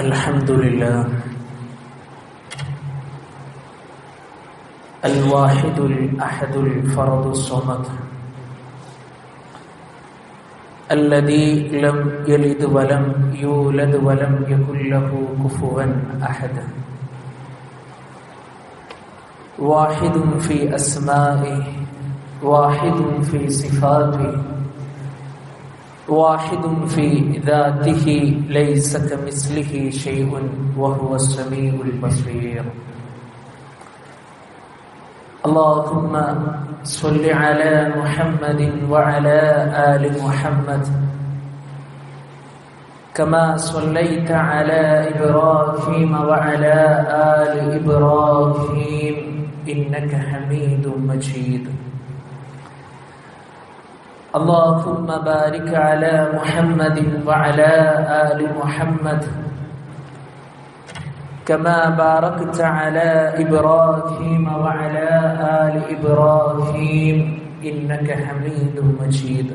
الحمد لله الواحد الأحد الفرد الصمد الذي لم يلد ولم يولد ولم يكن له كفوا أحد واحد في أسمائه واحد في صفاته واحد في ذاته ليس كمثله شيء وهو السميع البصير اللهم صل على محمد وعلى آل محمد كما صليت على إبراهيم وعلى آل إبراهيم إنك حميد مجيد اللهم بارك على محمد وعلى آل محمد كما باركت على إبراهيم وعلى آل إبراهيم إنك حميد مجيد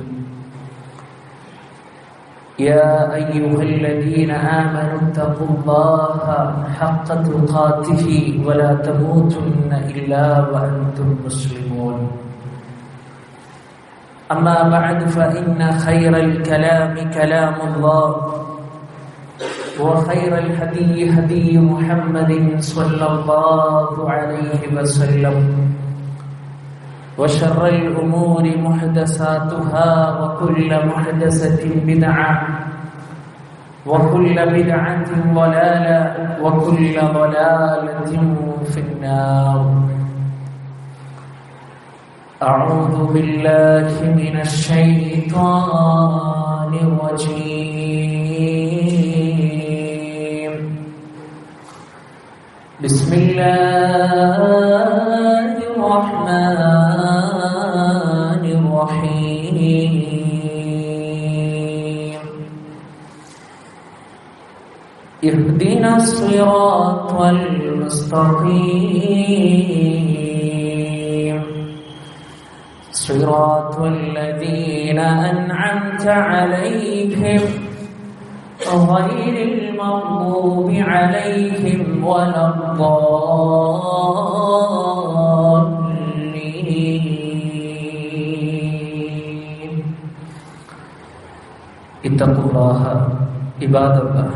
يا أيها الذين آمنوا اتقوا الله حق تقاته ولا تموتن إلا وأنتم مسلمون أما بعد فإن خير الكلام كلام الله وخير الهدي هدي محمد صلى الله عليه وسلم وشر الأمور محدثاتها وكل محدثة بدعة وكل بدعة ضلالة وكل ضلالة في النار أعوذ بالله من الشيطان الرجيم بسم الله الرحمن الرحيم اهدنا الصراط المستقيم صراط الذين أنعمت عليهم غير المغضوب عليهم ولا الضالين اتقوا الله عباد الله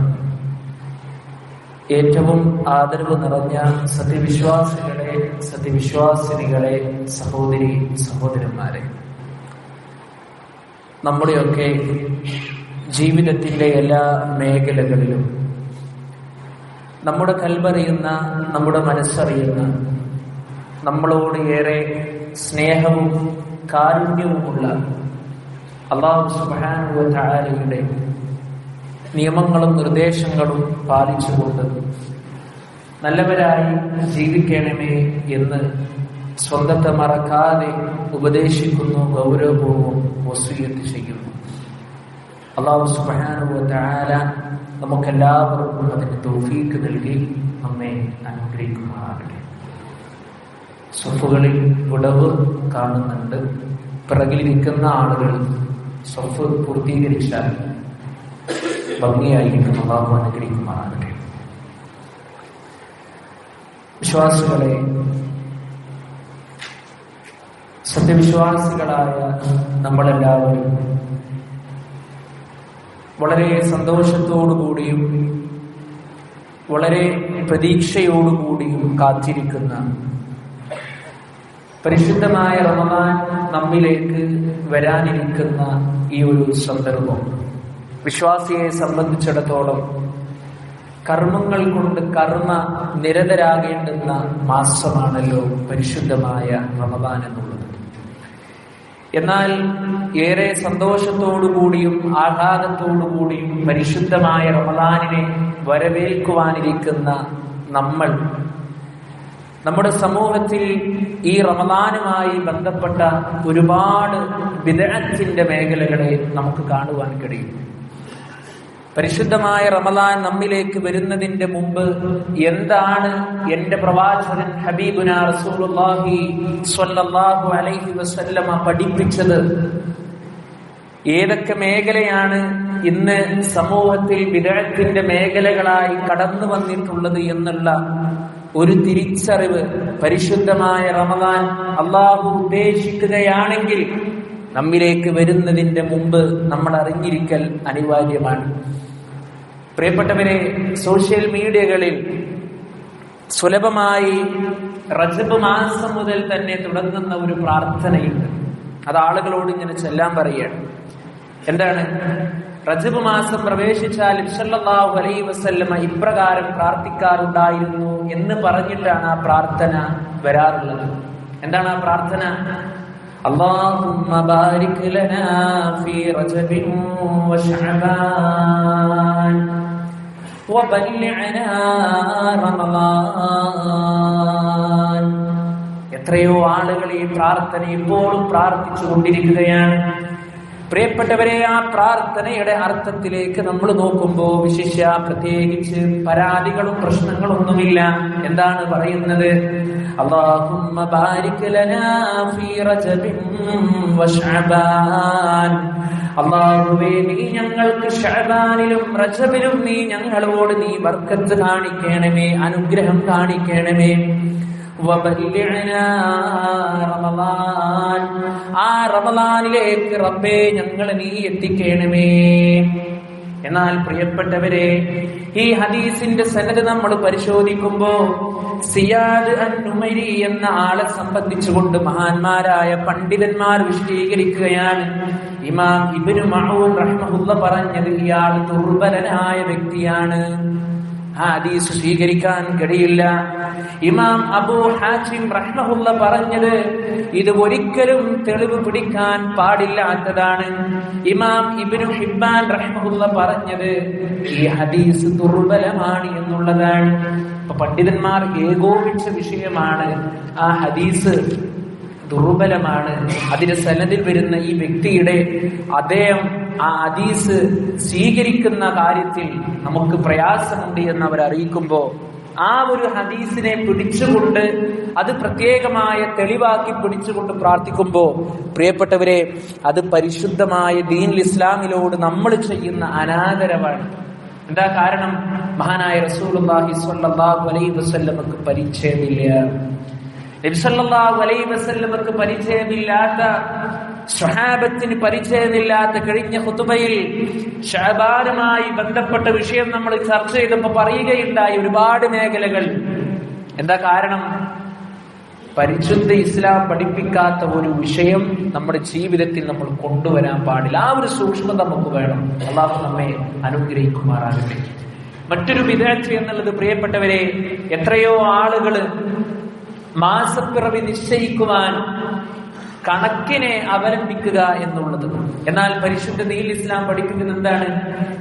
ഏറ്റവും ആദരവ് നിറഞ്ഞ സത്യവിശ്വാസികളെ സത്യവിശ്വാസിനികളെ സഹോദരി സഹോദരന്മാരെ, നമ്മുടെയൊക്കെ ജീവിതത്തിൻ്റെ എല്ലാ മേഖലകളിലും നമ്മുടെ കൽവറിയുന്ന, നമ്മുടെ മനസ്സറിയുന്ന, നമ്മളോട് ഏറെ സ്നേഹവും കാരുണ്യവുമുള്ള അല്ലാഹു സുബ്ഹാനഹു വ തആലയുടെ നിയമങ്ങളും നിർദ്ദേശങ്ങളും പാലിച്ചുകൊണ്ട് നല്ലവരായി ജീവിക്കണമേ എന്ന് സ്വന്തത്തെ മറക്കാതെ ഉപദേശിക്കുന്നു, ഗൗരവപൂർവ്വം വസിയ്യത്ത് ചെയ്യുന്നു. അല്ലാഹു സുബ്ഹാനഹു വ തആല നമുക്കെല്ലാവർക്കും അതിന് തൗഫീഖ് നൽകി നമ്മെ അനുഗ്രഹിക്കുമാറാകട്ടെ. സ്വഫുകളിൽ വിടവ് കാണുന്നുണ്ട്. പിറകിലിരിക്കുന്ന ആളുകൾ സ്വഫ് പൂർത്തീകരിച്ചാൽ ഭംഗിയായിരിക്കും. അല്ലാഹു അനുഗ്രഹിക്കുമാറാകട്ടെ. വിശ്വാസികളെ, സത്യവിശ്വാസികളായ നമ്മളെല്ലാവരും വളരെ സന്തോഷത്തോടുകൂടിയും വളരെ പ്രതീക്ഷയോടുകൂടിയും കാത്തിരിക്കുന്ന പരിശുദ്ധമായ റമദാൻ നമ്മിലേക്ക് വരാനിരിക്കുന്ന ഈ ഒരു സന്ദർഭം വിശ്വാസിയെ സംബന്ധിച്ചിടത്തോളം കർമ്മങ്ങൾ കൊണ്ട് കർമ്മ നിരതരാകേണ്ടുന്ന മാസമാണല്ലോ പരിശുദ്ധമായ റമദാൻ എന്നുള്ളത്. എന്നാൽ ഏറെ സന്തോഷത്തോടുകൂടിയും ആഹ്ലാദത്തോടുകൂടിയും പരിശുദ്ധമായ റമദാനിനെ വരവേൽക്കുവാനിരിക്കുന്ന നമ്മൾ, നമ്മുടെ സമൂഹത്തിൽ ഈ റമദാനുമായി ബന്ധപ്പെട്ട ഒരുപാട് ബിദ്അത്തിന്റെ മേഖലകളെ നമുക്ക് കാണുവാൻ കഴിയും. പരിശുദ്ധമായ റമദാൻ നമ്മിലേക്ക് വരുന്നതിന്റെ മുമ്പ് എന്താണ് എന്റെ പ്രവാചകൻ ഹബീബുനാ റസൂലുള്ളാഹി സ്വല്ലല്ലാഹു അലൈഹി വസല്ലമ പഠിപ്പിച്ചത്, ഏതൊക്കെ മേഖലയാണ് ഇന്ന് സമൂഹത്തിൽ ബിദ്അത്തിന്റെ മേഖലകളായി കടന്നു വന്നിട്ടുള്ളത് എന്നുള്ള ഒരു തിരിച്ചറിവ് പരിശുദ്ധമായ റമദാൻ അള്ളാഹു ഉദ്ദേശിക്കുകയാണെങ്കിൽ നമ്മിലേക്ക് വരുന്നതിന്റെ മുമ്പ് നമ്മൾ അറിഞ്ഞിരിക്കൽ അനിവാര്യമാണ്. പ്രിയപ്പെട്ടവരെ, സോഷ്യൽ മീഡിയകളിൽ സുലഭമായി റജബ് മാസം മുതൽ തന്നെ തുടങ്ങുന്ന ഒരു പ്രാർത്ഥനയുണ്ട്. അത് ആളുകളോട് ഇങ്ങനെ ചൊല്ലാൻ പറയുകയാണ്. എന്താണ്? റജബ് മാസം പ്രവേശിച്ചാൽ സല്ലല്ലാഹു അലൈഹി വസല്ലമ ഇപ്രകാരം പ്രാർത്ഥിക്കാറുണ്ടായിരുന്നു എന്ന് പറഞ്ഞിട്ടാണ് ആ പ്രാർത്ഥന വരാറുള്ളത്. എന്താണ് ആ പ്രാർത്ഥന? അല്ലാഹുമ്മ ബാരിക് ലനാ ഫീ റജബിൻ വശഅബാൻ വബല്ലിഅനാ റമളാൻ. എത്രയോ ആളുകൾ ഈ പ്രാർത്ഥന ഇപ്പോഴും പ്രാർത്ഥിച്ചു കൊണ്ടിരിക്കുകയാണ്. പ്രിയപ്പെട്ടവരെ, ആ പ്രാർത്ഥനയുടെ അർത്ഥത്തിലേക്ക് നമ്മൾ നോക്കുമ്പോൾ വിശിഷ്യ പ്രത്യേകിച്ച് പരാതികളും പ്രശ്നങ്ങളൊന്നുമില്ല. എന്താണ് പറയുന്നത്? അല്ലാഹുമ്മ ബാരിക് ലനാ ഫീ റജബിൻ വശഅബാൻ. അല്ലാഹുവേ, നീ ഞങ്ങൾക്ക് ശഅബാനിലും റജബിലും നീ ഞങ്ങളോട് നീ ബർക്കത്ത് കാണിക്കണമേ, അനുഗ്രഹം കാണിക്കണമേ. വബല്ലിഅനാ റമളാൻ. ആ റമളാനിലേക്ക് റബ്ബേ ഞങ്ങളെ നീ എത്തിക്കണമേ. എന്നാൽ പ്രിയപ്പെട്ടവരെ, ഈ ഹദീസിന്റെ സനദ് നമ്മൾ പരിശോധിക്കുമ്പോ സിയാദ് അൻ-നുമൈരി എന്ന ആളെ സംബന്ധിച്ചുകൊണ്ട് മഹാന്മാരായ പണ്ഡിതന്മാർ വിശദീകരിക്കുകയാണ്. ഇമാം ഇബ്നു മഅൂൻ റഹ്മഹുല്ലാ പറഞ്ഞത് ഇയാൾ ദുർബലനായ വ്യക്തിയാണ്, ആ ഹദീസ് സ്വീകരിക്കാൻ കഴിയില്ല. ഇമാം അബൂ ഹാറ്റിം റഹ്മഹുല്ലാ പറഞ്ഞത് ഇത് ഒരിക്കലും തെളിവ് പിടിക്കാൻ പാടില്ലാത്തതാണ്. ഇമാം ഇബ്നു ഹിബ്ബാൻ റഹ്മഹുല്ലാ പറഞ്ഞത് ഈ ഹദീസ് ദുർബലമാണ് എന്നുള്ളതാണ്. പണ്ഡിതന്മാർ ഏകോപിച്ച വിഷയമാണ് ആ ഹദീസ് ദുർബലമാണ്. അതിന്റെ സനദിൽ വരുന്ന ഈ വ്യക്തിയുടെ അദ്ദേഹം ആ ഹദീസ് സ്വീകരിക്കുന്ന കാര്യത്തിൽ നമുക്ക് പ്രയാസമുണ്ട് എന്ന് അവർ അറിയിക്കുമ്പോൾ ആ ഒരു ഹദീസിനെ പിടിച്ചുകൊണ്ട് അത് പ്രത്യേകമായ തെളിവാക്കി പിടിച്ചുകൊണ്ട് പ്രാർത്ഥിക്കുമ്പോൾ പ്രിയപ്പെട്ടവരെ, അത് പരിശുദ്ധമായ ദീനുൽ ഇസ്ലാമിലോട് നമ്മൾ ചെയ്യുന്ന അനാദരവാണ്. എന്താ കാരണം? മഹാനായ റസൂലുള്ളാഹി സ്വല്ലല്ലാഹു അലൈഹി വസല്ലമക്ക് പരിചയമില്ല. നബി സല്ലല്ലാഹു അലൈഹി വസല്ലമക്ക് പരിചയമില്ലാത്ത, സ്വഹാബത്തിന് പരിചയമില്ലാത്ത കഴിഞ്ഞ ഖുതുബയിൽ ശഅബാനുമായി ബന്ധപ്പെട്ട വിഷയം നമ്മൾ ചർച്ച ചെയ്തപ്പോൾ പറയുകയുണ്ടായി ഒരുപാട് മേഖലകൾ. എന്താ കാരണം? പരിശുദ്ധ ഇസ്ലാം പഠിപ്പിക്കാത്ത ഒരു വിഷയം നമ്മുടെ ജീവിതത്തിൽ നമ്മൾ കൊണ്ടുവരാൻ പാടില്ല. ആ ഒരു സൂക്ഷ്മത നമുക്ക് വേണം. അല്ലാഹു നമ്മെ അനുഗ്രഹിക്കുമാറാകട്ടെ. മറ്റൊരു ബിദ്അത്ത് എന്നുള്ളത് പ്രിയപ്പെട്ടവരെ, എത്രയോ ആളുകള് മാസപ്പിറവി നിശ്ചയിക്കുവാൻ കണക്കിനെ അവലംബിക്കുക എന്നുള്ളത്. എന്നാൽ പരിശുദ്ധ ദീനുൽ ഇസ്ലാം പഠിപ്പിക്കുന്നത് എന്താണ്?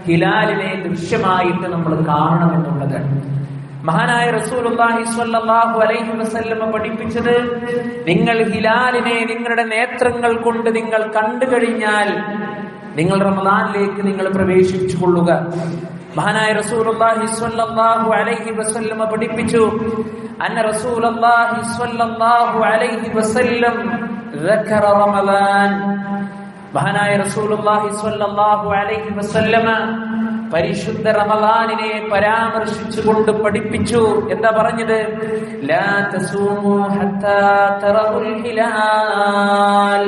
ഹിലാലിനെ ദൃശ്യമായിട്ട് നമ്മൾ കാണണം എന്നുള്ളതാണ്. മഹാനായ റസൂലുള്ളാഹി സ്വല്ലല്ലാഹു അലൈഹി വസല്ലമ പഠിപ്പിച്ചത് നിങ്ങൾ ഹിലാലിനെ നിങ്ങളുടെ നേത്രങ്ങൾ കൊണ്ട് നിങ്ങൾ കണ്ടു കഴിഞ്ഞാൽ നിങ്ങൾ റമളാനിലേക്ക് നിങ്ങൾ പ്രവേശിച്ചു കൊള്ളുക. മഹാനായ റസൂലുള്ളാഹി സ്വല്ലല്ലാഹു അലൈഹി വസല്ലമ പഠിപ്പിച്ചു അന്ന റസൂലുള്ളാഹി സ്വല്ലല്ലാഹു അലൈഹി വസല്ലം ذكر റമളാൻ. മഹാനായ റസൂലുള്ളാഹി സ്വല്ലല്ലാഹു അലൈഹി വസല്ലമ പരിശുദ്ധ റമളാനിനെ പരാമർശിച്ചുകൊണ്ട് പഠിപ്പിച്ചു. എന്താ പറഞ്ഞത്? ലാ തസൂമു ഹത്താ തറഉൽ ഹിലാൽ.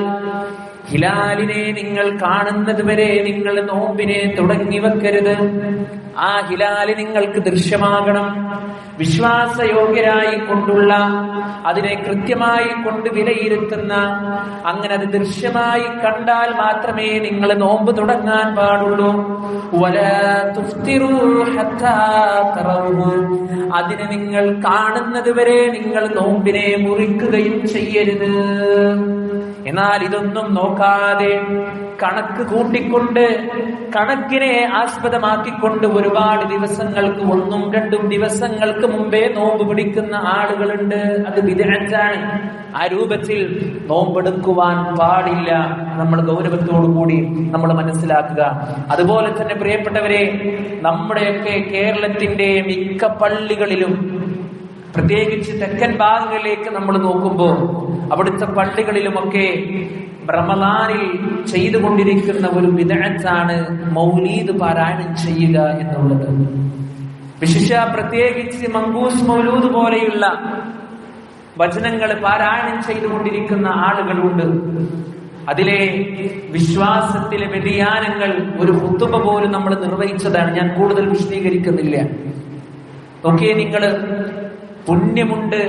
ഹിലാലിനെ നിങ്ങൾ കാണുന്നത് വരെ നിങ്ങൾ നോമ്പിനെ തുടങ്ങി വെക്കരുത്. ആ ഹിലാല് നിങ്ങൾക്ക് ദൃശ്യമാകണം. വിശ്വാസയോഗ്യരായി കൊണ്ടുള്ള, അതിനെ കൃത്യമായി കൊണ്ട് വിലയിരുത്തുന്ന, അങ്ങനെ അത് ദൃശ്യമായി കണ്ടാൽ മാത്രമേ നിങ്ങൾ നോമ്പ് തുടങ്ങാൻ പാടുള്ളൂ. വലാ തുഫ്തിറൂ ഹത്താ തറൗഹു. അതിനെ നിങ്ങൾ കാണുന്നത് വരെ നിങ്ങൾ നോമ്പിനെ മുറിക്കുകയും ചെയ്യരുത്. എന്നാൽ ഇതൊന്നും നോക്കാതെ കണക്ക് കൂട്ടിക്കൊണ്ട്, കണക്കിനെ ആസ്പദമാക്കിക്കൊണ്ട് ഒരുപാട് ദിവസങ്ങൾക്ക്, 1-2 ദിവസങ്ങൾക്ക് മുമ്പേ നോമ്പ് പിടിക്കുന്ന ആളുകളുണ്ട്. അത് ബിദ്അത്താണ്. ആ രൂപത്തിൽ നോമ്പെടുക്കുവാൻ പാടില്ല. നമ്മൾ ഗൗരവത്തോടു കൂടി നമ്മൾ മനസ്സിലാക്കുക. അതുപോലെ തന്നെ പ്രിയപ്പെട്ടവരെ, നമ്മുടെയൊക്കെ കേരളത്തിന്റെ മിക്ക പള്ളികളിലും, പ്രത്യേകിച്ച് തെക്കൻ ഭാഗങ്ങളിലേക്ക് നമ്മൾ നോക്കുമ്പോൾ അവിടുത്തെ പള്ളികളിലുമൊക്കെ റമളാനിൽ ചെയ്തുകൊണ്ടിരിക്കുന്ന ഒരു ബിദ്അത്താണ് മൗലീദ് പാരായണം ചെയ്യുക എന്നുള്ളത്. വിശിഷ്യ പ്രത്യേകിച്ച് മങ്കൂസ് മൗലൂദ് പോലെയുള്ള വചനങ്ങൾ പാരായണം ചെയ്തുകൊണ്ടിരിക്കുന്ന ആളുകളുണ്ട്. അതിലെ വിശ്വാസത്തിലെ വ്യതിയാനങ്ങൾ ഒരു ഖുതുബ പോലും നമ്മൾ നിർവഹിച്ചതാണ്. ഞാൻ കൂടുതൽ വിശദീകരിക്കുന്നില്ല. ഓക്കെ, നിങ്ങൾ പുണ്യമുണ്ട്,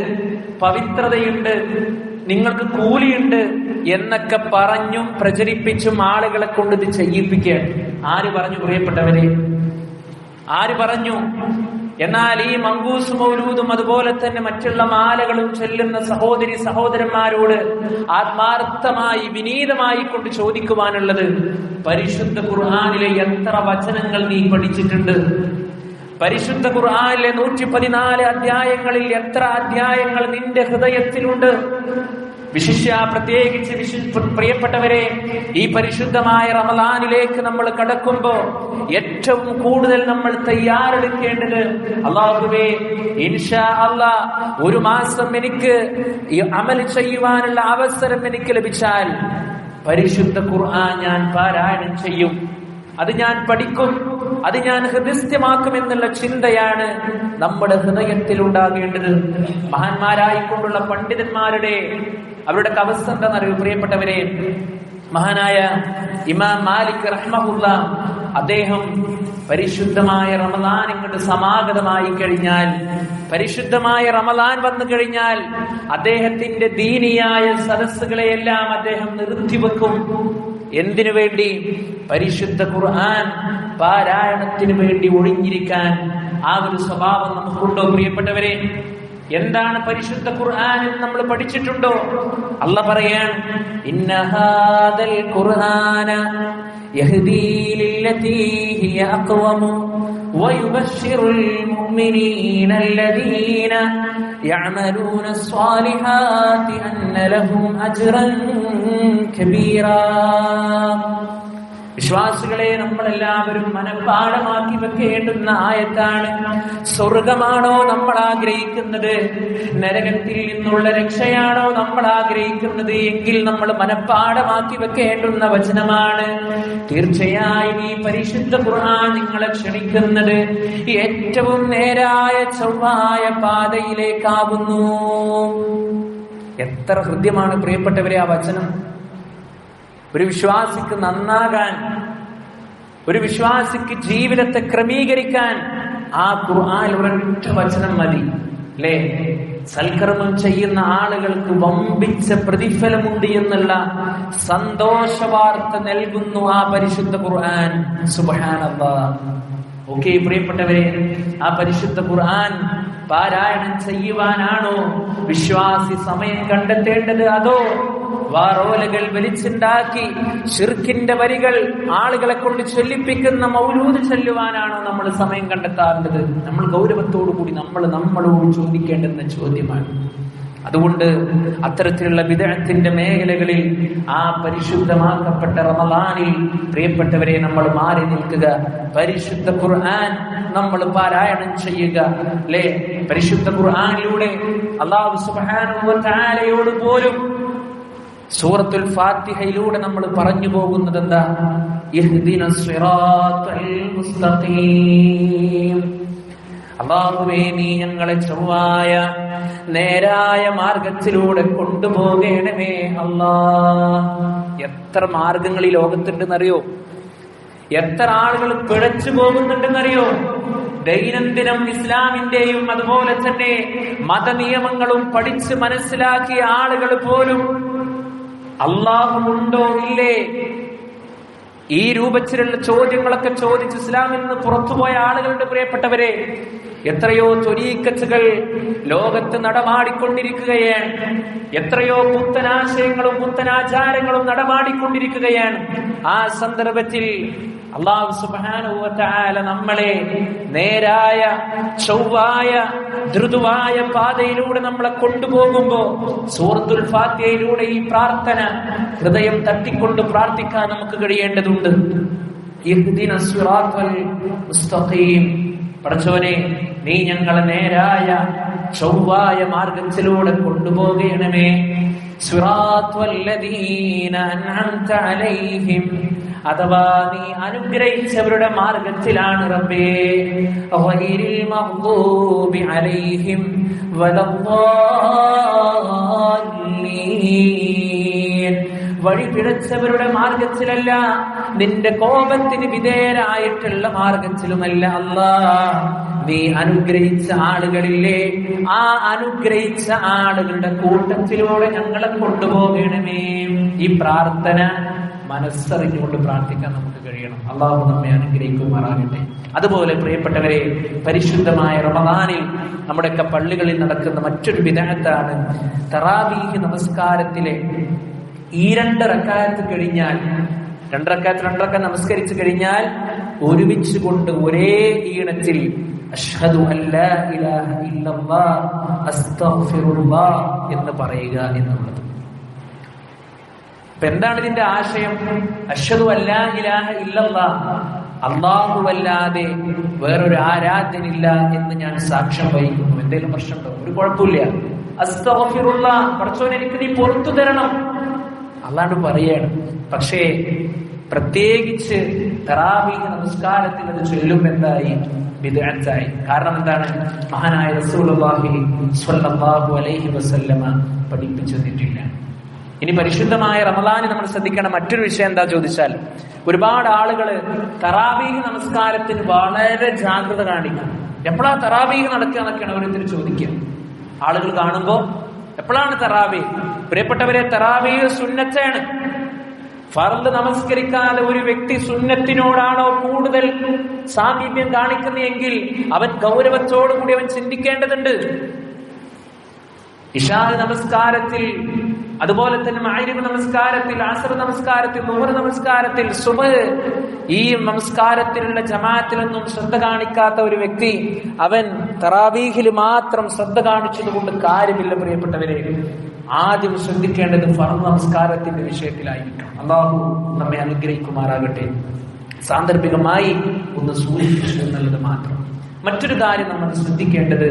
പവിത്രതയുണ്ട്, നിങ്ങൾക്ക് കൂലിയുണ്ട് എന്നൊക്കെ പറഞ്ഞും പ്രചരിപ്പിച്ചും ആളുകളെ കൊണ്ട് ഇത് ചെയ്യിപ്പിക്കാൻ ആര് പറഞ്ഞു? പ്രിയപ്പെട്ടവരെ, ആര് പറഞ്ഞു? എന്നാൽ ഈ മങ്കൂസ് മൗലൂദും അതുപോലെ തന്നെ മറ്റുള്ള മാലകളും ചൊല്ലുന്ന സഹോദരി സഹോദരന്മാരോട് ആത്മാർത്ഥമായി വിനീതമായി കൊണ്ട് ചോദിക്കുവാനുള്ളത്, പരിശുദ്ധ ഖുർആനിലെ എത്ര വചനങ്ങൾ നീ പഠിച്ചിട്ടുണ്ട്? പരിശുദ്ധ ഖുർആനിലെ 114 അധ്യായങ്ങളിൽ എത്ര അധ്യായങ്ങൾ നിന്റെ ഹൃദയത്തിലുണ്ട്? വിശിഷ്യ പ്രത്യേകിച്ച് പ്രിയപ്പെട്ടവരെ, ഈ പരിശുദ്ധമായ റമളാനിലേക്ക് നമ്മൾ കടക്കുമ്പോ ഏറ്റവും കൂടുതൽ നമ്മൾ തയ്യാറെടുക്കേണ്ടത്, അല്ലാഹുവേ ഇൻഷാ അല്ലാഹ് ഒരു മാസം എനിക്ക് ഈ അമൽ ചെയ്യുവാനുള്ള അവസരം എനിക്ക് ലഭിച്ചാൽ പരിശുദ്ധ ഖുർആൻ ഞാൻ പാരായണം ചെയ്യും, അത് ഞാൻ പഠിക്കും, അത് ഞാൻ ഹൃദയസ്ഥമാക്കും എന്നുള്ള ചിന്തയാണ് നമ്മുടെ ഹൃദയത്തിൽ ഉണ്ടാകേണ്ടത്. മഹാന്മാരായിക്കൊണ്ടുള്ള പണ്ഡിതന്മാരുടെ അവരുടെ അവസ്ഥ എന്താണെന്നറിയൂ പ്രിയപ്പെട്ടവരെ? മഹാനായ ഇമാം മാലിക് റഹ്മഹുല്ലാ, അദ്ദേഹം പരിശുദ്ധമായ റമളാൻ ഇങ്ങോട്ട് സമാഗതമായി കഴിഞ്ഞാൽ, പരിശുദ്ധമായ റമളാൻ വന്നു കഴിഞ്ഞാൽ അദ്ദേഹത്തിന്റെ ദീനിയായ സദസ്സുകളെയെല്ലാം അദ്ദേഹം നിർത്തിവെക്കും. എന്തിനു വേണ്ടി? പരിശുദ്ധ ഖുർആൻ പാരായണത്തിന് വേണ്ടി ഒഴിഞ്ഞിരിക്കാൻ. ആ ഒരു സ്വഭാവം നമുക്കുണ്ടോ പ്രിയപ്പെട്ടവരെ? എന്താണ് പരിശുദ്ധ ഖുർആൻ എന്ന് നമ്മൾ പഠിച്ചിട്ടുണ്ടോ? അല്ലാഹ് പറയാൻ, ഇന്ന ഹാദൽ ഖുർആന യഹ്ദീ ലില്ലതീ ഹിയ അഖ്വമു വയുബശ്ശിറുൽ മുഅ്മിനീന അല്ലദീന യഅമലൂന സ്വാലിഹാതി അന്ന ലഹും അജ്റൻ കബീറാ. വിശ്വാസികളെ നമ്മളെല്ലാവരും മനഃപാഠമാക്കി വെക്കേണ്ടുന്ന ആയത്താണ്. സ്വർഗമാണോ നമ്മൾ ആഗ്രഹിക്കുന്നത്? നരകത്തിൽ നിന്നുള്ള രക്ഷയാണോ നമ്മൾ ആഗ്രഹിക്കുന്നത്? എങ്കിൽ നമ്മൾ മനഃപാഠമാക്കി വെക്കേണ്ടുന്ന വചനമാണ്. തീർച്ചയായും ഈ പരിശുദ്ധ ഖുർആൻ നിങ്ങളെ ക്ഷണിക്കുന്നത് ഏറ്റവും നേരായ ചൊവ്വായ പാതയിലേക്കാവുന്നു. എത്ര ഹൃദ്യമാണ് പ്രിയപ്പെട്ടവരെ ആ വചനം! ഒരു വിശ്വാസിക്ക് നന്നാകാൻ, ഒരു വിശ്വാസിക്ക് ജീവിതത്തെ ക്രമീകരിക്കാൻ ആ ഖുർആൻ ഒരൊറ്റ വചനം മതി, അല്ലേ? സൽക്കർമ്മം ചെയ്യുന്ന ആളുകൾക്ക് വമ്പിച്ച പ്രതിഫലമുണ്ട് എന്നുള്ള സന്തോഷ വാർത്ത നൽകുന്നു ആ പരിശുദ്ധ ഖുർആൻ. സുബ്ഹാനല്ലാഹ്. ഓക്കെ പ്രിയപ്പെട്ടവരെ, ആ പരിശുദ്ധ ഖുർആൻ പാരായണം ചെയ്യുവാനാണോ വിശ്വാസി സമയം കണ്ടെത്തേണ്ടത്? അതോ വാറോലകൾ വലിച്ചുണ്ടാക്കി ശിർക്കിന്റെ വരികൾ ആളുകളെ കൊണ്ട് ചൊല്ലിപ്പിക്കുന്ന മൗലൂദ് ചൊല്ലുവാനാണോ നമ്മൾ സമയം കണ്ടെത്താറുള്ളത്? നമ്മൾ ഗൗരവത്തോടു കൂടി നമ്മളോട് ചോദിക്കേണ്ടുന്ന ചോദ്യമാണ്. അതുകൊണ്ട് അത്തരത്തിലുള്ള ബിദ്അത്തിന്റെ മേഖലകളിൽ ആ പരിശുദ്ധമാക്കപ്പെട്ട റമളാനിൽ പ്രിയപ്പെട്ടവരെ നമ്മൾ മാറി നിൽക്കുക. പരിശുദ്ധ ഖുർആൻ നമ്മൾ പാരായണം ചെയ്യുക, അല്ലേ? പരിശുദ്ധ ഖുർആനിലൂടെ അല്ലാഹു സുബ്ഹാനഹു വ തആലയോട് പോലും സൂറത്തുൽ ഫാത്തിഹയിലൂടെ നമ്മൾ പറഞ്ഞു പോകുന്നത് എന്താ? ഇഹ്ദിനസ് സിറാത്തൽ മുസ്തഖീം. അല്ലാഹുവേ, നീ ഞങ്ങളെ ചൊവ്വായ നേരായ മാർഗത്തിലൂടെ കൊണ്ടുപോകണമേ അല്ലാഹ്. എത്ര മാർഗങ്ങൾ ഈ ലോകത്തുണ്ടെന്നറിയോ? എത്ര ആളുകൾ പിഴച്ചു പോകുന്നുണ്ടെന്നറിയോ? ദൈനംദിനം ഇസ്ലാമിന്റെയും അതുപോലെ തന്നെ മതനിയമങ്ങളും പഠിച്ച് മനസ്സിലാക്കിയ ആളുകൾ പോലും അല്ലാഹു ഉണ്ടോ ഇല്ലേ ഈ രൂപത്തിലുള്ള ചോദ്യങ്ങളൊക്കെ ചോദിച്ച് ഇസ്ലാമിൽ നിന്ന് പുറത്തുപോയ ആളുകളുടെ പ്രിയപ്പെട്ടവരെ, എത്രയോ ത്വരീക്കത്തുകൾ ലോകത്ത് നടമാടിക്കൊണ്ടിരിക്കുകയാണ്. എത്രയോ പുത്തനാശയങ്ങളും പുത്തനാചാരങ്ങളും നടമാടിക്കൊണ്ടിരിക്കുകയാണ്. ആ സന്ദർഭത്തിൽ അല്ലാഹു സുബ്ഹാനഹു വ തആല നമ്മളെ നേരായ ചൊവ്വായ ധൃതുവായ പാതയിലൂടെ നമ്മളെ കൊണ്ടുപോകുമ്പോ സൂറത്തുൽ ഫാത്തിഹയിലൂടെ ഈ പ്രാർത്ഥന ഹൃദയം തട്ടിക്കൊണ്ട് പ്രാർത്ഥിക്കാൻ നമുക്ക് കഴിയേണ്ടതുണ്ട്. ഇഹ്ദിനസ് സിറാത്തൽ മുസ്തഖീം. പടച്ചോനെ, നീ ഞങ്ങളെ നേരായ ചൊവ്വായ മാർഗത്തിലൂടെ കൊണ്ടുപോകണമേ. സിറാത്തുല്ലദീന അൻഅംത അലൈഹിം, അഥവാ നീ അനുഗ്രഹിച്ചവരുടെ മാർഗത്തിലാണ് റബ്ബേ. ഗൈരിൽ മഗ്ദൂബി അലൈഹിം വലദ്ദാല്ലീൻ, വഴി പിഴച്ചവരുടെ മാർഗത്തിലല്ല, നിന്റെ കോപത്തിന് വിധേയരായിട്ടുള്ള മാർഗത്തിലുമല്ല. അല്ലാഹ്, നീ അനുഗ്രഹിച്ച ആളുകളില്ലേ, ആ അനുഗ്രഹിച്ച ആളുകളുടെ കൂട്ടത്തിലൂടെ ഞങ്ങളെ കൊണ്ടുപോകണമേ. ഈ പ്രാർത്ഥന മനസ്സറിഞ്ഞുകൊണ്ട് പ്രാർത്ഥിക്കാൻ നമുക്ക് കഴിയണം. അള്ളാഹു നമ്മെ അനുഗ്രഹിക്കുമാറാകട്ടെ. അതുപോലെ പ്രിയപ്പെട്ടവരെ, പരിശുദ്ധമായ റമദാനിൽ നമ്മുടെയൊക്കെ പള്ളികളിൽ നടക്കുന്ന മറ്റൊരു ബിദ്അത്താണ് തറാവീഹ് നമസ്കാരത്തിലെ ഈ 2 റക്അത്ത് കഴിഞ്ഞാൽ, 2 റക്അത്ത് നമസ്കരിച്ചു കഴിഞ്ഞാൽ ഒരുമിച്ച് കൊണ്ട് ഒരേ ഈണത്തിൽ അഷ്ഹദു അല്ലാ ഇലാഹ ഇല്ലല്ലാഹ് അസ്തഗ്ഫിറുല്ലാഹ് എന്ന് പറയുക എന്നുള്ളത്. അപ്പൊ എന്താണ് ഇതിന്റെ ആശയം? അഷ്ഹദു അല്ലാ ഇലാഹ ഇല്ലല്ലാഹ്, അല്ലാഹുവല്ലാതെ വേറൊരു ആരാധ്യനില്ല എന്ന് ഞാൻ സാക്ഷ്യം വഹിക്കുന്നു. എന്തെങ്കിലും പ്രശ്നമുണ്ടോ? ഒരു കുഴപ്പമില്ല. അസ്തഗ്ഫിറുല്ലാഹ്, പടച്ചോനെ എനിക്ക് നീ പുറത്തു തരണം, അല്ലാണ്ട് പറയാണ്. പക്ഷേ പ്രത്യേകിച്ച് തറാവീഹ് നമസ്കാരത്തിൽ അത് ചൊല്ലും എന്തായി? ബിദ്അത്തായി. കാരണം എന്താണ്? മഹാനായ റസൂലുള്ളാഹി സ്വല്ലല്ലാഹു അലൈഹി വസല്ലമ പഠിപ്പിച്ചു തന്നിട്ടില്ല. ഇനി പരിശുദ്ധമായ റമദാനിൽ നമ്മൾ ശ്രദ്ധിക്കേണ്ട മറ്റൊരു വിഷയം എന്താ ചോദിച്ചാൽ, ഒരുപാട് ആളുകൾ തറാവീഹ് നമസ്കാരത്തിന് വളരെ ജാഗ്രത കാണിക്കും. എപ്പോഴാ തറാവീഹ് നടക്കുക എന്നൊക്കെയാണ് ഓരോരുത്തർ ചോദിക്കുക. ആളുകൾ കാണുമ്പോ എപ്പോഴാണ് തറാവീഹ്? പ്രിയപ്പെട്ടവരെ, തറാവീഹ് സുന്നത്താണ്. ഫർദ് നമസ്കരിക്കാതെ ഒരു വ്യക്തി സുന്നത്തിനോടാണോ കൂടുതൽ സാമീപ്യം കാണിക്കുന്നതെങ്കിൽ അവൻ ഗൗരവത്തോടുകൂടി അവൻ ചിന്തിക്കേണ്ടതുണ്ട്. ഇശാ നമസ്കാരത്തിൽ, അതുപോലെ തന്നെ മഗ്രിബ് നമസ്കാരത്തിൽ, അസ്ർ നമസ്കാരത്തിൽ, ളുഹർ നമസ്കാരത്തിൽ, സുബ്ഹ്, ഈ നമസ്കാരത്തിലുള്ള ജമാഅത്തിലൊന്നും ശ്രദ്ധ കാണിക്കാത്ത ഒരു വ്യക്തി അവൻ തറാവീഹിൽ മാത്രം ശ്രദ്ധ കാണിച്ചതുകൊണ്ട് കാര്യമില്ല. പ്രിയപ്പെട്ടവരെ, ആദ്യം ശ്രദ്ധിക്കേണ്ടത് ഫർദ് നമസ്കാരത്തിന്റെ വിഷയത്തിലായിരിക്കണം. അല്ലാഹു നമ്മെ അനുഗ്രഹിക്കുമാറാകട്ടെ. സാന്ദർഭികമായി ഒന്ന് സൂചിപ്പിച്ചു എന്നുള്ളത് മാത്രം. മറ്റൊരു കാര്യം നമ്മൾ ശ്രദ്ധിക്കേണ്ടത്,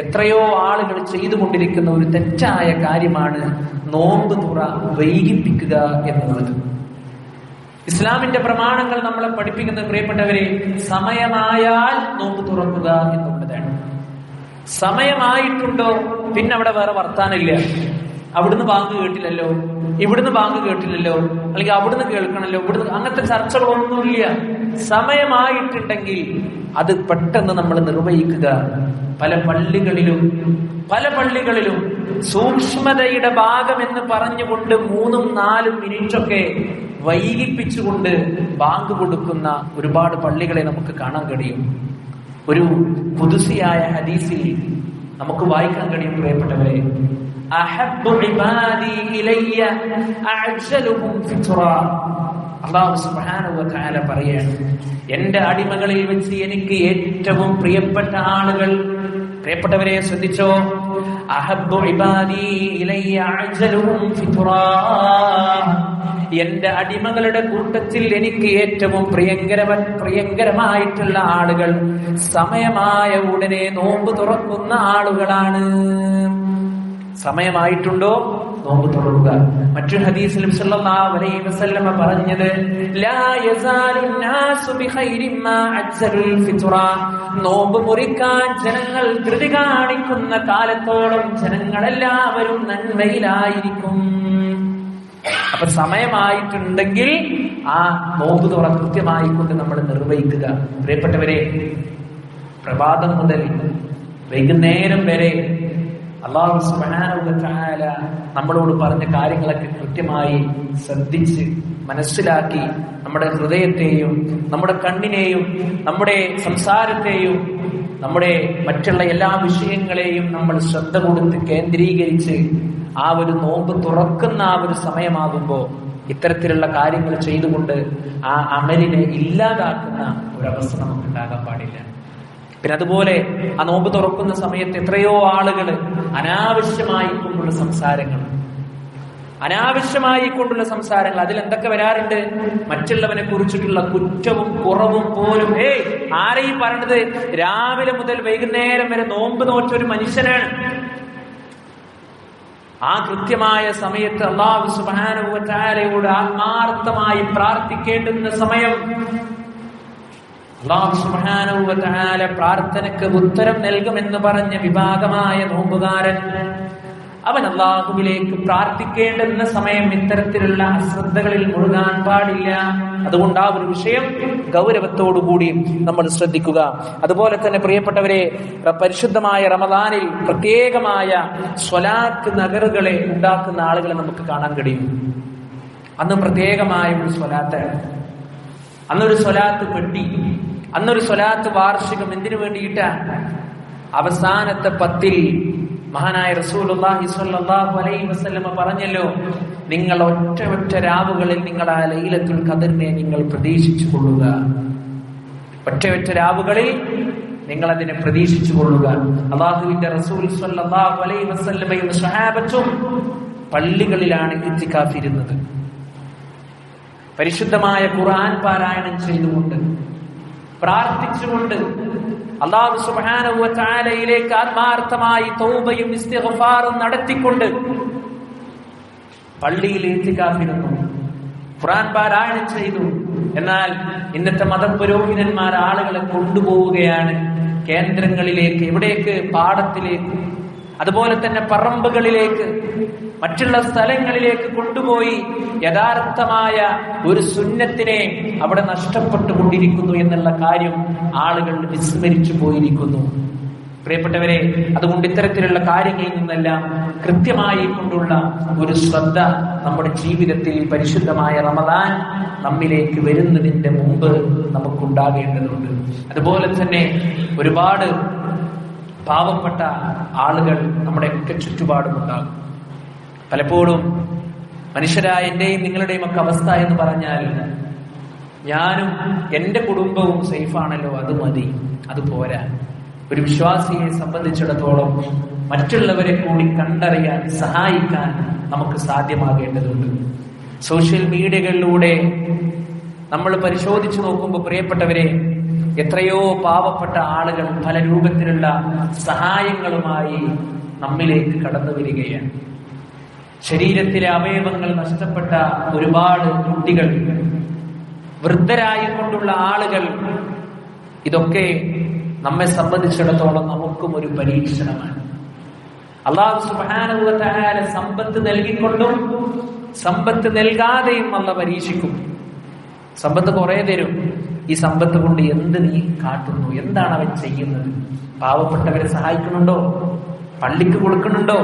എത്രയോ ആളുകൾ ചെയ്തുകൊണ്ടിരിക്കുന്ന ഒരു തെറ്റായ കാര്യമാണ് നോമ്പ് തുറ വൈകിപ്പിക്കുക എന്നുള്ളത്. ഇസ്ലാമിന്റെ പ്രമാണങ്ങൾ നമ്മളെ പഠിപ്പിക്കുന്ന, പ്രിയപ്പെട്ടവരെ, സമയമായാൽ നോമ്പ് തുറക്കുക എന്നുള്ളതാണ്. സമയമായിട്ടുണ്ടോ പിന്നെ അവിടെ വേറെ വർത്താനില്ല. അവിടുന്ന് ബാങ്ക് കേട്ടില്ലല്ലോ, ഇവിടുന്ന് ബാങ്ക് കേട്ടില്ലല്ലോ, അല്ലെങ്കിൽ അവിടുന്ന് കേൾക്കണല്ലോ, ഇവിടുന്ന്, അങ്ങനത്തെ ചർച്ചകളൊന്നുമില്ല. സമയമായിട്ടുണ്ടെങ്കിൽ അത് പെട്ടെന്ന് നമ്മൾ നിർവഹിക്കുക. പല പള്ളികളിലും സൂക്ഷ്മതയുടെ ഭാഗം എന്ന് പറഞ്ഞുകൊണ്ട് 3-4 മിനിറ്റൊക്കെ വൈകിപ്പിച്ചുകൊണ്ട് ബാങ്ക് കൊടുക്കുന്ന ഒരുപാട് പള്ളികളെ നമുക്ക് കാണാൻ കഴിയും. ഒരു ഖുദ്സിയായ ഹദീസിൽ നമുക്ക് വായിക്കാൻ കഴിയും, പ്രിയപ്പെട്ടവരെ, അഹബ്ബു ഇബാദി ഇലയ്യ അഅ്ജലുഹും ഫിത്റാ. അല്ലാഹു സുബ്ഹാനഹു വ തആല പറയാണ്, എന്റെ അടിമകളിൽ വെച്ച് എനിക്ക് ഏറ്റവും പ്രിയപ്പെട്ട ആളുകൾ, പ്രിയപ്പെട്ടവരെ ശ്രദ്ധിച്ചോ, അഹബ്ബു ഇബാദി ഇലയ്യ അഅ്ജലുഹും ഫിത്റാ, എന്റെ അടിമകളുടെ കൂട്ടത്തിൽ എനിക്ക് ഏറ്റവും പ്രിയങ്കരമായിട്ടുള്ള ആളുകൾ സമയമായ ഉടനെ നോമ്പ് തുറക്കുന്ന ആളുകളാണ്. സമയമായിട്ടുണ്ടോ നോമ്പ് തുറക്കുക. മറ്റൊരു ഹദീസിൽ സല്ലല്ലാഹു അലൈഹി വസല്ലമ പറഞ്ഞത്, ലാ യസാലു നാസു ബിഖൈരിൻ മാ അജ്സലുൽ ഫിത്റാ, നോമ്പ് മുറിക്കാൻ ജനങ്ങൾ ധൃതി കാണിക്കുന്ന കാലത്തോളം ജനങ്ങളെല്ലാവരും നന്മയിലായിരിക്കും. അപ്പൊ സമയമായിട്ടുണ്ടെങ്കിൽ ആ നോമ്പ് തുറ കൃത്യമായി കൊണ്ട് നമ്മൾ നിർവഹിക്കുക. പ്രിയപ്പെട്ടവരെ, പ്രഭാതം മുതൽ വൈകുന്നേരം വരെ അല്ലാഹു സുബ്ഹാനഹു വ തആല നമ്മളോട് പറഞ്ഞ കാര്യങ്ങളൊക്കെ കൃത്യമായി ശ്രദ്ധിച്ച് മനസ്സിലാക്കി നമ്മുടെ ഹൃദയത്തെയും നമ്മുടെ കണ്ണിനെയും നമ്മുടെ സംസാരത്തെയും നമ്മുടെ മറ്റുള്ള എല്ലാ വിഷയങ്ങളെയും നമ്മൾ ശ്രദ്ധ കൊടുത്ത് കേന്ദ്രീകരിച്ച് ആ ഒരു നോമ്പ് തുറക്കുന്ന ആ ഒരു സമയമാകുമ്പോൾ ഇത്തരത്തിലുള്ള കാര്യങ്ങൾ ചെയ്തുകൊണ്ട് ആ അമലിനെ ഇല്ലാതാക്കുന്ന ഒരവസ്ഥ നമുക്കുണ്ടാകാൻ പാടില്ല. പിന്നെ അതുപോലെ ആ നോമ്പ് തുറക്കുന്ന സമയത്ത് എത്രയോ ആളുകൾ അനാവശ്യമായി കൊണ്ടുള്ള സംസാരങ്ങൾ അതിൽ എന്തൊക്കെ വരാറുണ്ട്? മറ്റുള്ളവനെ കുറിച്ചിട്ടുള്ള കുറ്റവും കുറവും പോലും. ആരെയും പറഞ്ഞത് രാവിലെ മുതൽ വൈകുന്നേരം വരെ നോമ്പ് നോറ്റ ഒരു മനുഷ്യനാണ്. ആ കൃത്യമായ സമയത്ത് അല്ലാഹു സുബ്ഹാനഹു വ തആലയോട് ആത്മാർത്ഥമായി പ്രാർത്ഥിക്കേണ്ടുന്ന സമയം അല്ലാഹു സുബ്ഹാനഹു വ തആല പ്രാർത്ഥനയ്ക്ക് ഉത്തരം നൽകുമെന്ന് പറഞ്ഞ വിഭാഗമായ നോമ്പുകാരൻ അവൻ അല്ലാഹുവിലേക്ക് പ്രാർത്ഥിക്കേണ്ടുന്ന സമയം ഇത്തരത്തിലുള്ള അശ്രദ്ധകളിൽ മുഴുകാൻ പാടില്ല. അതുകൊണ്ട് ആ ഒരു വിഷയം ഗൗരവത്തോടുകൂടി നമ്മൾ ശ്രദ്ധിക്കുക. അതുപോലെ തന്നെ പ്രിയപ്പെട്ടവരെ, പരിശുദ്ധമായ റമദാനിൽ പ്രത്യേകമായ സ്വലാത്ത് നഗറുകളെ ഉണ്ടാക്കുന്ന ആളുകളെ നമുക്ക് കാണാൻ കഴിയും. അന്ന് പ്രത്യേകമായ ഒരു സ്വലാത്താണ്, അന്നൊരു സ്വലാത്ത് പെട്ടി, അന്നൊരു സ്വലാത്ത് വാർഷികം. എന്തിനു വേണ്ടിയിട്ടാണ്? അവസാനത്തെ 10 മഹാനായ റസൂലുള്ളാഹി സ്വല്ലല്ലാഹു അലൈഹി വസല്ലമ പറഞ്ഞല്ലോ, നിങ്ങൾ ഒറ്റ രാവുകളിൽ നിങ്ങൾ ആ ലൈലത്തുൽ ഖദറിനെ നിങ്ങൾ പ്രതീക്ഷിച്ചു കൊള്ളുക. ഒറ്റ രാവുകളിൽ നിങ്ങൾ അതിനെ പ്രതീക്ഷിച്ചു കൊള്ളുക. അല്ലാഹുവിന്റെ റസൂൽ സ്വല്ലല്ലാഹു അലൈഹി വസല്ലമയും സ്വഹാബത്തും പള്ളികളിലാണ് ഇത്തികാഫ് ഇരുന്നത്. പരിശുദ്ധമായ ഖുർആൻ പാരായണം ചെയ്തുകൊണ്ട്, പ്രാർത്ഥിച്ചുകൊണ്ട്, അല്ലാഹു സുബ്ഹാനഹു വ തആലയിലേക്ക് ആത്മാർത്ഥമായി തൗബയും ഇസ്തിഗ്ഫാറും നടത്തിക്കൊണ്ട് പള്ളിയിൽ ഇത്തികാഫിരുന്നു, ഖുർആൻ പാരായണം ചെയ്തു. എന്നാൽ ഇന്നത്തെ മതപുരോഹിതന്മാർ ആളുകളെ കൊണ്ടുപോവുകയാണ് കേന്ദ്രങ്ങളിലേക്ക്. എവിടേക്ക്? പാടത്തിലേക്ക്, അതുപോലെ തന്നെ പറമ്പുകളിലേക്ക്, മറ്റുള്ള സ്ഥലങ്ങളിലേക്ക് കൊണ്ടുപോയി യഥാർത്ഥമായ ഒരു സുന്നത്തിനെ അവിടെ നഷ്ടപ്പെട്ടുകൊണ്ടിരിക്കുന്നു എന്നുള്ള കാര്യം ആളുകൾ വിസ്മരിച്ചു പോയിരിക്കുന്നു. പ്രിയപ്പെട്ടവരെ, അതുകൊണ്ട് ഇത്തരത്തിലുള്ള കാര്യങ്ങളിൽ നിന്നെല്ലാം കൃത്യമായി കൊണ്ടുള്ള ഒരു ശ്രദ്ധ നമ്മുടെ ജീവിതത്തിൽ പരിശുദ്ധമായ റമദാൻ നമ്മിലേക്ക് വരുന്നതിന്റെ മുമ്പ് നമുക്കുണ്ടാകേണ്ടതുണ്ട്. അതുപോലെ തന്നെ ഒരുപാട് പാവപ്പെട്ട ആളുകൾ നമ്മുടെയൊക്കെ ചുറ്റുപാടുമുണ്ടാകും. പലപ്പോഴും മനുഷ്യരായ എന്റെയും നിങ്ങളുടെയും ഒക്കെ അവസ്ഥ എന്ന് പറഞ്ഞാൽ, ഞാനും എന്റെ കുടുംബവും സേഫാണല്ലോ, അത് മതി, അത് പോരാ. ഒരു വിശ്വാസിയെ സംബന്ധിച്ചിടത്തോളം മറ്റുള്ളവരെ കൂടി കണ്ടറിയാൻ, സഹായിക്കാൻ നമുക്ക് സാധ്യമാകേണ്ടതുണ്ട്. സോഷ്യൽ മീഡിയകളിലൂടെ നമ്മൾ പരിശോധിച്ചു നോക്കുമ്പോൾ പ്രിയപ്പെട്ടവരെ, എത്രയോ പാവപ്പെട്ട ആളുകൾ പല രൂപത്തിലുള്ള സഹായങ്ങളുമായി നമ്മിലേക്ക് കടന്നു വരികയാണ്. ശരീരത്തിലെ അവയവങ്ങൾ നഷ്ടപ്പെട്ട ഒരുപാട് കുട്ടികൾ, വൃദ്ധരായിക്കൊണ്ടുള്ള ആളുകൾ, ഇതൊക്കെ നമ്മെ സംബന്ധിച്ചിടത്തോളം നമുക്കും ഒരു പരീക്ഷണമാണ്. അല്ലാഹു സുബ്ഹാനഹു വ തആല സമ്പത്ത് നൽകിക്കൊണ്ടും സമ്പത്ത് നൽകാതെയും അല്ലാഹു പരീക്ഷിക്കും. സമ്പത്ത് കുറെ തരും. ഈ സമ്പത്ത് കൊണ്ട് എന്ത് നീ കാട്ടുന്നു? എന്താണ് അവൻ ചെയ്യുന്നത്? പാവപ്പെട്ടവരെ സഹായിക്കുന്നുണ്ടോ? പള്ളിക്ക് കൊടുക്കുന്നുണ്ടോ?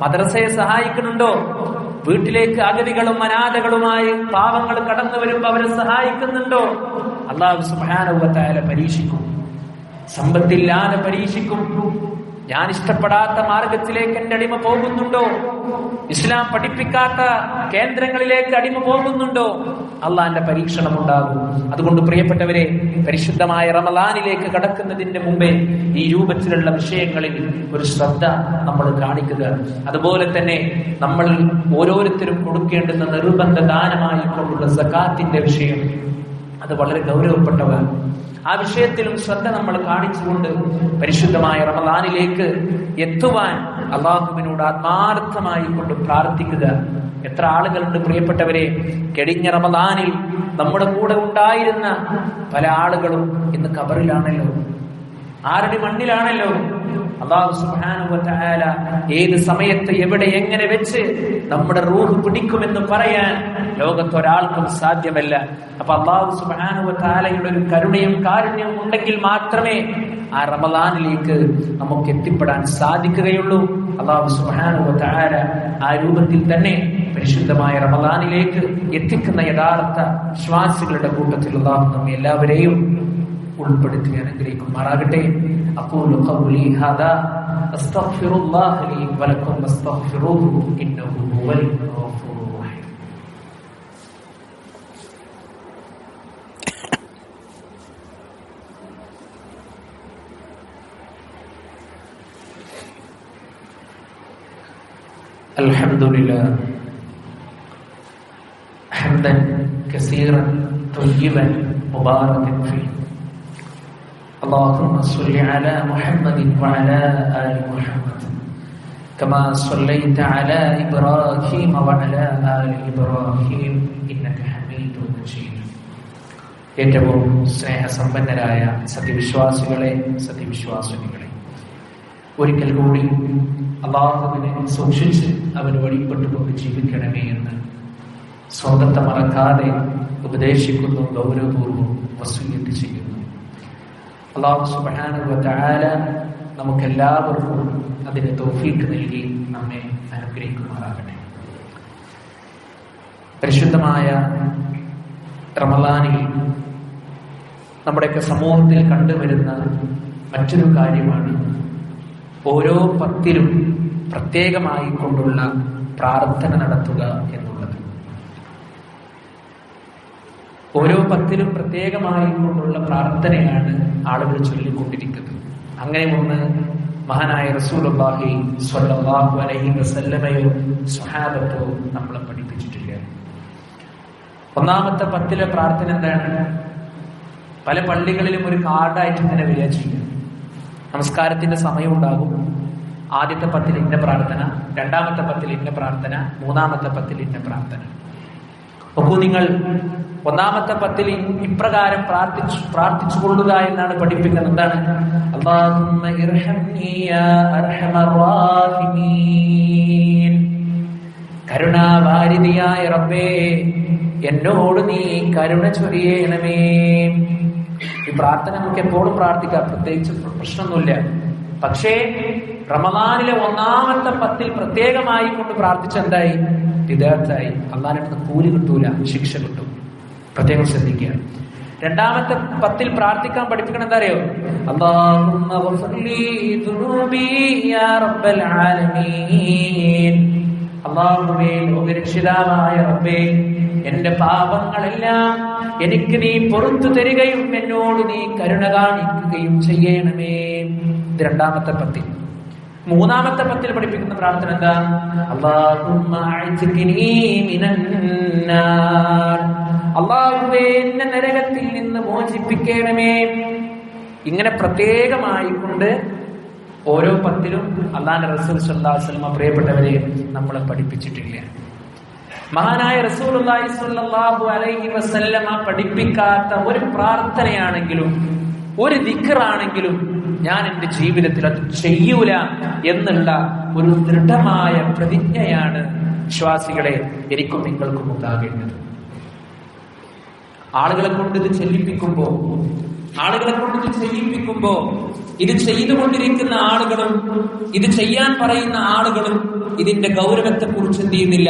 മദ്രസയെ സഹായിക്കുന്നുണ്ടോ? വീട്ടിലേക്ക് അഗതികളും അനാഥകളുമായി പാവങ്ങൾ കടന്നു വരുമ്പോൾ അവരെ സഹായിക്കുന്നുണ്ടോ? അല്ലാഹു സുബ്ഹാനഹു വ തആല പരീക്ഷിക്കും. സമ്പത്തില്ലാതെ പരീക്ഷിക്കും. ഞാൻ ഇഷ്ടപ്പെടാത്ത മാർഗത്തിലേക്ക് എന്റെ അടിമ പോകുന്നുണ്ടോ? ഇസ്ലാം പഠിപ്പിക്കാത്ത കേന്ദ്രങ്ങളിലേക്ക് അടിമ പോകുന്നുണ്ടോ? അള്ളാന്റെ പരീക്ഷണം ഉണ്ടാകും. അതുകൊണ്ട് പ്രിയപ്പെട്ടവരെ, പരിശുദ്ധമായ റമദാനിലേക്ക് കടക്കുന്നതിന്റെ മുമ്പേ ഈ രൂപത്തിലുള്ള വിഷയങ്ങളിൽ ഒരു ശ്രദ്ധ നമ്മൾ കാണിക്കുക. അതുപോലെ തന്നെ നമ്മൾ ഓരോരുത്തരും കൊടുക്കേണ്ടുന്ന നിർബന്ധ ദാനമായി കൊണ്ടുള്ള സകാത്തിന്റെ വിഷയം, അത് വളരെ ഗൗരവപ്പെട്ടതാണ്. ആ വിഷയത്തിലും ശ്രദ്ധ നമ്മൾ കാണിച്ചുകൊണ്ട് പരിശുദ്ധമായ റമദാനിലേക്ക് എത്തുവാൻ അല്ലാഹുവിനോട് ആത്മാർത്ഥമായി കൊണ്ട് പ്രാർത്ഥിക്കുക. എത്ര ആളുകളുണ്ട് പ്രിയപ്പെട്ടവരെ, കഴിഞ്ഞ റമദാനിൽ നമ്മുടെ കൂടെ ഉണ്ടായിരുന്ന പല ആളുകളും ഇന്ന് ഖബറിലാണല്ലോ, ആരുടെ മണ്ണിലാണല്ലോ. അല്ലാഹു സുബ്ഹാനഹു വ തആല ഏത് സമയത്ത് എവിടെ എങ്ങനെ വെച്ച് നമ്മുടെ റൂഹ് പിടിക്കുമെന്ന് പറയാൻ ലോകത്തൊരാൾക്കും സാധ്യമല്ല. അപ്പൊ അല്ലാഹു സുബ്ഹാനഹു വ തആലയുടെ ഒരു കരുണയും കാരുണ്യവും ഉണ്ടെങ്കിൽ മാത്രമേ ആ റമദാനിലേക്ക് നമുക്ക് എത്തിപ്പെടാൻ സാധിക്കുകയുള്ളൂ. അല്ലാഹു സുബ്ഹാനഹു വ തആല ആ രൂപത്തിൽ തന്നെ പരിശുദ്ധമായ റമദാനിലേക്ക് എത്തിക്കുന്ന യഥാർത്ഥ വിശ്വാസികളുടെ കൂട്ടത്തിൽ അല്ലാഹു നമ്മെ എല്ലാവരെയും ഉൾപ്പെടുത്തി അനുഗ്രഹിക്കുമാറാകട്ടെ. അഖൂലു ഖൗലി ഹാദാ അസ്തഗ്ഫിറുല്ലാഹ ലീ വലക്കും വസ്തഗ്ഫിറൂഹു ഇന്നഹു ഹുവൽ ഗഫൂറുർ റഹീം. അൽഹംദുലില്ലാഹ് ഹംദൻ കസീറൻ طيبا مباركا فيه. اللهم صل على محمد وعلى آل محمد كما صليت على إبراهيم وعلى آل إبراهيم إنك حميد مجيد. ഏറ്റവും സ്നേഹസമ്പന്നരായ സത്യവിശ്വാസികളെ, സത്യവിശ്വാസിനികളെ, ഒരിക്കൽ കൂടി അല്ലാഹുവിനെ സൂക്ഷിച്ച് അവന് വഴിപ്പെട്ടുകൊണ്ട് ജീവിക്കണമേ എന്ന് സ്വന്തത്തെ മറക്കാതെ ഉപദേശിക്കുന്നു, ഗൗരവപൂർവ്വം വസിയ്യത്ത് ചെയ്യുന്നു. അല്ലാഹു സുബ്ഹാനഹു വ തആല നമുക്കെല്ലാവർക്കും അതിന് തൗഫീഖ് നൽകി നമ്മെ അനുഗ്രഹിക്കുമാറാകട്ടെ. പരിശുദ്ധമായ റമളാനിൽ നമ്മുടെയൊക്കെ സമൂഹത്തിൽ കണ്ടുവരുന്ന മറ്റൊരു കാര്യമാണ് ഓരോ പത്തിലും പ്രത്യേകമായി കൊണ്ടുള്ള പ്രാർത്ഥന നടത്തുക എന്നുള്ളത്. ഓരോ പത്തിലും പ്രത്യേകമായി കൊണ്ടുള്ള പ്രാർത്ഥനയാണ് ആളുകൾ ചൊല്ലിക്കൊണ്ടിരിക്കുന്നത്. അങ്ങനെ ഒന്ന് മഹാനായ റസൂലുള്ളാഹി സ്വല്ലല്ലാഹു അലൈഹി വസല്ലമയോ സ്വഹാബത്തോ നമ്മളെ പഠിപ്പിച്ചിട്ടില്ല. ഒന്നാമത്തെ പത്തിലെ പ്രാർത്ഥന എന്താണ്? പല പള്ളികളിലും ഒരു കാർഡായിട്ട് ഇങ്ങനെ വരിക ചെയ്യും. നമസ്കാരത്തിന്റെ സമയം ഉണ്ടാകും. ആദ്യത്തെ പത്തിൽ ഇന്ന പ്രാർത്ഥന, രണ്ടാമത്തെ പത്തിൽ ഇന്ന പ്രാർത്ഥന, മൂന്നാമത്തെ പത്തിൽ ഇന്ന പ്രാർത്ഥന. നോക്കൂ, നിങ്ങൾ ഒന്നാമത്തെ പത്തിൽ ഇപ്രകാരം പ്രാർത്ഥിച്ചു കൊള്ളുക എന്നാണ് പഠിപ്പിക്കുന്നത്. എന്താണ്? അല്ലാഹുമ്മ ഇർഹംനി യാ അർഹമർ റഹീമീൻ. കരുണാവാരിധിയായ റബ്ബേ, എന്നോട് നീ കരുണ ചൊരിയണമേ. ഈ പ്രാർത്ഥന നമുക്ക് എപ്പോഴും പ്രാർത്ഥിക്കാം, പ്രത്യേകിച്ച് പ്രശ്നമൊന്നുമില്ല. പക്ഷേ റമളാനിലെ ഒന്നാമത്തെ പത്തിൽ പ്രത്യേകമായി കൊണ്ട് പ്രാർത്ഥിച്ച എന്തായി? വിദഗ്ധായി. അള്ളാഹിന്റെ കൂലി കിട്ടൂല, ശിക്ഷ കിട്ടും. പ്രത്യേകം ശ്രദ്ധിക്കുക. രണ്ടാമത്തെ പത്തിൽ പ്രാർത്ഥിക്കാൻ പഠിപ്പിക്കണം. എന്താ അറിയോ? അല്ലാഹുമ്മ ഗ്ഫിർലി ദുനൂബി യാ റബ്ബൽ ആലമീൻ. അല്ലാഹുവേ, ലോകരക്ഷിതാവായ റബ്ബേ, എന്റെ പാപങ്ങളെല്ലാം എനിക്ക് നീ പുറത്തു തരികയും എന്നോട് നീ കരുണ കാണിക്കുകയും ചെയ്യണമേ. ഇത് രണ്ടാമത്തെ പത്തിൽ. മൂന്നാമത്തെ പത്തിൽ പഠിപ്പിക്കുന്ന പ്രാർത്ഥന എന്താ? അല്ലാഹുമ്മ അഅ്തിഖ്നി മിനന്നാർ. അല്ലാഹുവേ, എന്നെ നരകത്തിൽ നിന്ന് മോചിപ്പിക്കണമേ. ഇങ്ങനെ പ്രത്യേകമായി കൊണ്ട് ഓരോ പത്തിലും അല്ലാഹുവിന്റെ റസൂൽ സ്വല്ലല്ലാഹു അലൈഹി വസല്ലം പ്രിയപ്പെട്ടവരെ നമ്മളെ പഠിപ്പിച്ചിട്ടില്ല. മഹാനായ റസൂലുള്ളാഹി സ്വല്ലല്ലാഹു അലൈഹി വസല്ലം പഠിപ്പിക്കാത്ത ഒരു പ്രാർത്ഥനയാണെങ്കിലും ഒരു ദിക്റാണെങ്കിലും ഞാൻ എന്റെ ജീവിതത്തിൽ അത് ചെയ്യൂല എന്നുള്ള ഒരു ദൃഢമായ പ്രതിജ്ഞയാണ് വിശ്വാസികളെ എനിക്കും നിങ്ങൾക്കും ഉണ്ടാകേണ്ടത്. ആളുകളെ കൊണ്ട് ഇത് ചെയ്യിപ്പിക്കുമ്പോ ഇത് ചെയ്തുകൊണ്ടിരിക്കുന്ന ആളുകളും ഇത് ചെയ്യാൻ പറയുന്ന ആളുകളും ഇതിന്റെ ഗൗരവത്തെ കുറിച്ച് എന്ത് ചെയ്യുന്നില്ല,